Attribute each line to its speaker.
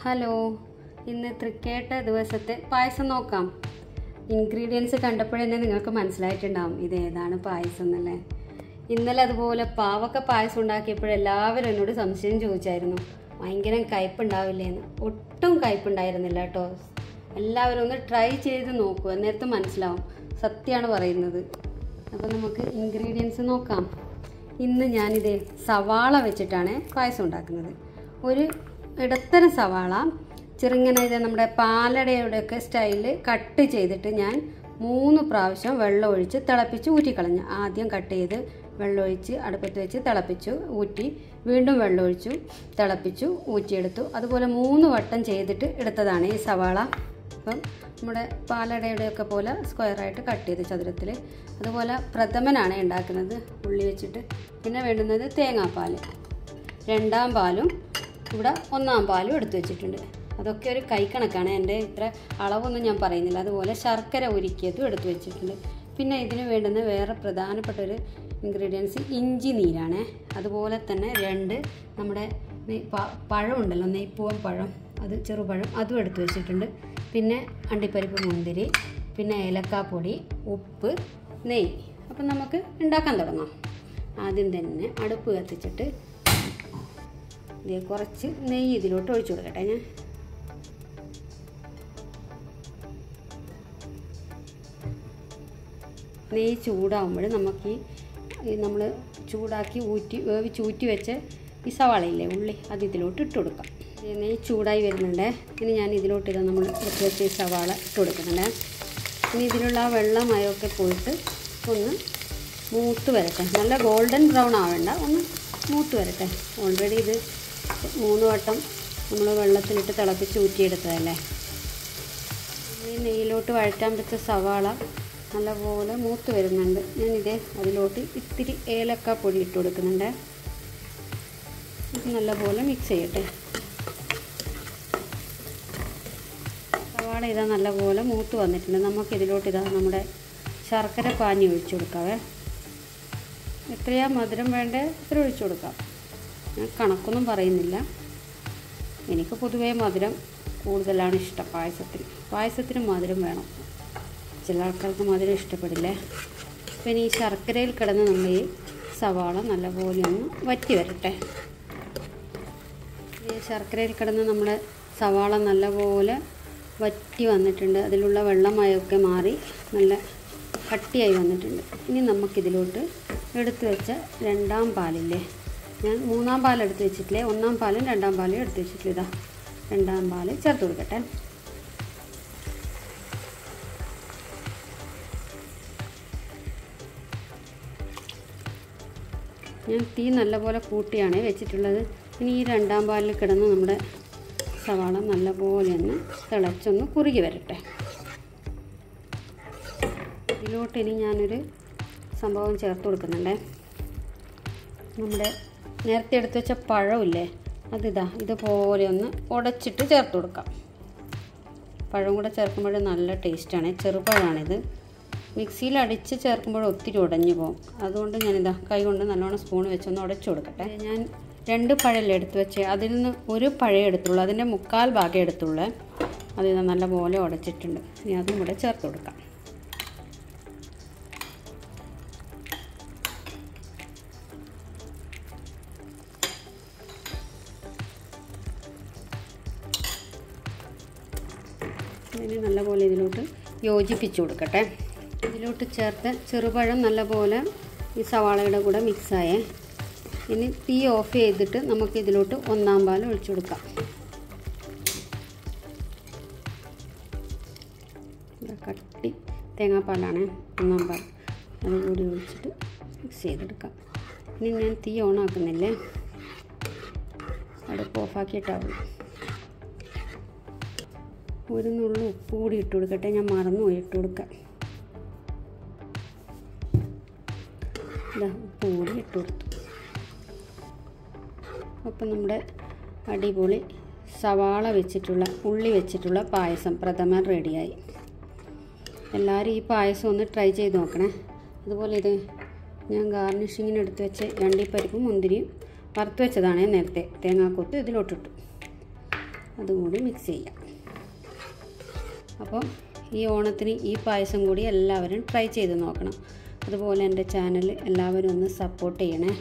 Speaker 1: Hello, ഇന്ന് തൃക്കേട്ട ദിവസത്തെ പായസം നോക്കാം. ഇൻഗ്രീഡിയൻസ് കണ്ടപ്പോഴേ നിങ്ങൾക്ക് മനസ്സിലായിട്ടുണ്ടാവും ഇത് ഏതാണ് പായസം എന്നല്ലേ. ഇന്നലെ അതുപോലെ പാവക്ക പായസം ഉണ്ടാക്കിയപ്പോഴെല്ലാവരും എന്നോട് സംശയം ചോദിച്ചായിരുന്നു, ഭയങ്കര കയ്പുണ്ടാവില്ലേന്ന്. ഒട്ടും കയ്പുണ്ടായിരുന്നില്ല കേട്ടോ. എല്ലാവരും ഒന്ന് ട്രൈ ചെയ്ത് നോക്കൂ, അന്നേരത്ത് മനസ്സിലാവും. സത്യമാണ് പറയുന്നത്. അപ്പോൾ നമുക്ക് ഇൻഗ്രീഡിയൻസ് നോക്കാം. ഇന്ന് ഞാനിത് സവാള വെച്ചിട്ടാണ് പായസം ഉണ്ടാക്കുന്നത്. ഒരു ഇടത്തരം സവാള ചെറുങ്ങനെ ഇത് നമ്മുടെ പാലടയുടെയൊക്കെ സ്റ്റൈലിൽ കട്ട് ചെയ്തിട്ട് ഞാൻ 3 പ്രാവശ്യം വെള്ളം ഒഴിച്ച് തിളപ്പിച്ച് ഊറ്റിക്കളഞ്ഞു. ആദ്യം കട്ട് ചെയ്ത് വെള്ളമൊഴിച്ച് അടുപ്പത്ത് വെച്ച് തിളപ്പിച്ചു, ഊറ്റി, വീണ്ടും വെള്ളമൊഴിച്ചു, തിളപ്പിച്ചു, ഊറ്റിയെടുത്തു. അതുപോലെ 3 വട്ടം ചെയ്തിട്ട് എടുത്തതാണ് ഈ സവാള. അപ്പം നമ്മുടെ പാലടയുടെയൊക്കെ പോലെ സ്ക്വയറായിട്ട് കട്ട് ചെയ്ത് ചതുരത്തിൽ. അതുപോലെ പ്രഥമനാണ് ഉണ്ടാക്കുന്നത്, ഉള്ളി വെച്ചിട്ട്. പിന്നെ വേണ്ടുന്നത് തേങ്ങാപ്പാൽ, 2ാം പാലും ഇവിടെ 1ാം പാലും എടുത്തു വെച്ചിട്ടുണ്ട്. അതൊക്കെ ഒരു കൈക്കണക്കാണ്, എൻ്റെ ഇത്ര അളവൊന്നും ഞാൻ പറയുന്നില്ല. അതുപോലെ ശർക്കര ഉരുക്കിയതും എടുത്തു വെച്ചിട്ടുണ്ട്. പിന്നെ ഇതിന് വേണ്ടുന്ന വേറെ പ്രധാനപ്പെട്ട ഒരു ഇൻഗ്രീഡിയൻസ് ഇഞ്ചി നീരാണ്. അതുപോലെ തന്നെ 2 നമ്മുടെ പഴം ഉണ്ടല്ലോ, നെയ്പ്പൂവൻ പഴം, അത് ചെറുപഴം, അതും എടുത്തു വെച്ചിട്ടുണ്ട്. പിന്നെ അണ്ടിപ്പരിപ്പ്, മുന്തിരി, പിന്നെ ഏലക്കാപ്പൊടി, ഉപ്പ്, നെയ്യ്. അപ്പം നമുക്ക് ഉണ്ടാക്കാൻ തുടങ്ങാം. ആദ്യം തന്നെ അടുപ്പ് കത്തിച്ചിട്ട് കുറച്ച് നെയ്യ് ഇതിലോട്ട് ഒഴിച്ചു കൊടുക്കട്ടെ. ഞാൻ നെയ്യ് ചൂടാകുമ്പോൾ നമുക്ക് ഈ നമ്മൾ ചൂടാക്കി വേവിച്ചൂറ്റി വെച്ച് ഈ സവാളയില്ലേ, ഉള്ളി, അത് ഇതിലോട്ട് ഇട്ട് കൊടുക്കാം. നെയ്യ് ചൂടായി വരുന്നുണ്ട്. ഇനി ഞാൻ ഇതിലോട്ട് നമ്മൾ എടുത്ത് വെച്ച് ഈ സവാള ഇട്ട് കൊടുക്കുന്നുണ്ട്. ഇനി ഇതിലുള്ള ആ വെള്ളമയമൊക്കെ പോയിട്ട് ഒന്ന് മൂത്ത് വരട്ടെ. നല്ല ഗോൾഡൻ ബ്രൗൺ ആവേണ്ട, ഒന്ന് മൂത്ത് വരട്ടെ. ഓൾറെഡി ഇത് 3 വട്ടം നമ്മൾ വെള്ളത്തിലിട്ട് തിളപ്പിച്ച് ഊറ്റിയെടുത്തതല്ലേ. ഈ നെയ്യിലോട്ട് വഴറ്റാൻ വെച്ച സവാള നല്ലപോലെ മൂത്ത് വരുന്നുണ്ട്. ഞാനിതേ അതിലോട്ട് ഇത്തിരി ഏലക്കാപ്പൊടി ഇട്ട് കൊടുക്കുന്നുണ്ട്. ഇത് നല്ലപോലെ മിക്സ് ചെയ്യട്ടെ. സവാള ഇതാ നല്ലപോലെ മൂത്ത് വന്നിട്ടുണ്ട്. നമുക്കിതിലോട്ട് ഇതാ നമ്മുടെ ശർക്കര പാനി ഒഴിച്ചു കൊടുക്കാവേ. എത്രയാ മധുരം വേണ്ടേ ഇത്ര ഒഴിച്ചു കൊടുക്കാം. ഞാൻ കണക്കൊന്നും പറയുന്നില്ല. എനിക്ക് പൊതുവേ മധുരം കൂടുതലാണ് ഇഷ്ടം. പായസത്തിന് മധുരം വേണം. ചില ആൾക്കാർക്ക് മധുരം ഇഷ്ടപ്പെടില്ലേ. പിന്നെ ഈ ശർക്കരയിൽ കിടന്ന് നമ്മൾ ഈ സവാള നല്ലപോലെ ഒന്ന് വറ്റി വരട്ടെ. ഈ ശർക്കരയിൽ കിടന്ന് നമ്മുടെ സവാള നല്ലപോലെ വറ്റി വന്നിട്ടുണ്ട്. അതിലുള്ള വെള്ളമയമൊക്കെ മാറി നല്ല കട്ടിയായി വന്നിട്ടുണ്ട്. ഇനി നമുക്കിതിലോട്ട് എടുത്തു വെച്ച 2ാം പാലില്ലേ, ഞാൻ 3ാം പാൽ എടുത്ത് വെച്ചിട്ടില്ലേ, 1ാം പാലും 2ാം പാലും എടുത്ത് വെച്ചിട്ടില്ല. ഇതാ 2ാം പാൽ ചേർത്ത് കൊടുക്കട്ടെ. ഞാൻ തീ നല്ലപോലെ കൂട്ടിയാണ് വെച്ചിട്ടുള്ളത്. ഇനി ഈ 2ാം പാലിൽ കിടന്ന് നമ്മുടെ സവാള നല്ലപോലെ ഒന്ന് തിളച്ചൊന്ന് കുറുകി വരട്ടെ. ഇതിലോട്ട് ഇനി ഞാനൊരു സംഭവം ചേർത്ത് കൊടുക്കുന്നുണ്ട്. നമ്മുടെ നേരത്തെ എടുത്ത് വെച്ച പഴമില്ലേ, അതിതാ ഇതുപോലെ ഒന്ന് ഉടച്ചിട്ട് ചേർത്ത് കൊടുക്കാം. പഴം കൂടെ ചേർക്കുമ്പോൾ നല്ല ടേസ്റ്റാണ്. ചെറുപഴമാണിത്. മിക്സിയിൽ അടിച്ച് ചേർക്കുമ്പോൾ ഒത്തിരി ഉടഞ്ഞു പോകും. അതുകൊണ്ട് ഞാനിതാ കൈ കൊണ്ട് നല്ലോണം സ്പൂൺ വെച്ചൊന്ന് ഉടച്ചു കൊടുക്കട്ടെ. ഞാൻ 2 പഴമല്ലേ എടുത്ത് വെച്ച്, അതിൽ നിന്ന് ഒരു പഴം എടുത്തുള്ളൂ, അതിൻ്റെ 1/4 ഭാഗം എടുത്തുള്ളൂ. അതിതാ നല്ലപോലെ ഉടച്ചിട്ടുണ്ട്. ഇനി അതും കൂടെ ചേർത്ത് കൊടുക്കാം. ഇതിന് നല്ലപോലെ ഇതിലോട്ട് യോജിപ്പിച്ച് കൊടുക്കട്ടെ. ഇതിലോട്ട് ചേർത്ത് ചെറുപഴം നല്ലപോലെ ഈ സവാളയുടെ കൂടെ മിക്സായേ. ഇനി തീ ഓഫ് ചെയ്തിട്ട് നമുക്ക് ഇതിലോട്ട് 1ാം പാൽ ഒഴിച്ചു കൊടുക്കാം. കട്ടി തേങ്ങാപ്പാലാണ്, 1ാം പാൽ, അതുകൂടി ഒഴിച്ചിട്ട് മിക്സ് ചെയ്തെടുക്കാം. ഇനി ഞാൻ തീ ഓണാക്കുന്നില്ലേ, അടുപ്പ് ഓഫാക്കിയിട്ടാവും. ഒരു നുള്ളു ഉപ്പ് കൂടി ഇട്ട് കൊടുക്കട്ടെ, ഞാൻ മറന്നുപോയി ഇട്ട് കൊടുക്കാം. ഉപ്പ് കൂടി ഇട്ട് കൊടുത്തു. അപ്പം നമ്മുടെ അടിപൊളി സവാള വെച്ചിട്ടുള്ള, ഉള്ളി വെച്ചിട്ടുള്ള പായസം പ്രഥമൻ റെഡിയായി. എല്ലാവരും ഈ പായസം ഒന്ന് ട്രൈ ചെയ്ത് നോക്കണേ. അതുപോലെ ഇത് ഞാൻ ഗാർണിഷിങ്ങിന് എടുത്ത് വെച്ച് അണ്ടിപ്പരിപ്പും മുന്തിരിയും വറുത്ത് വെച്ചതാണ് നേരത്തെ, തേങ്ങാക്കൊത്ത് ഇതിലോട്ടിട്ടു. അതും കൂടി മിക്സ് ചെയ്യാം. അപ്പം ഈ ഓണത്തിന് ഈ പായസം കൂടി എല്ലാവരും ട്രൈ ചെയ്ത് നോക്കണം. അതുപോലെ എൻ്റെ ചാനൽ എല്ലാവരും ഒന്ന് സപ്പോർട്ട് ചെയ്യണേ.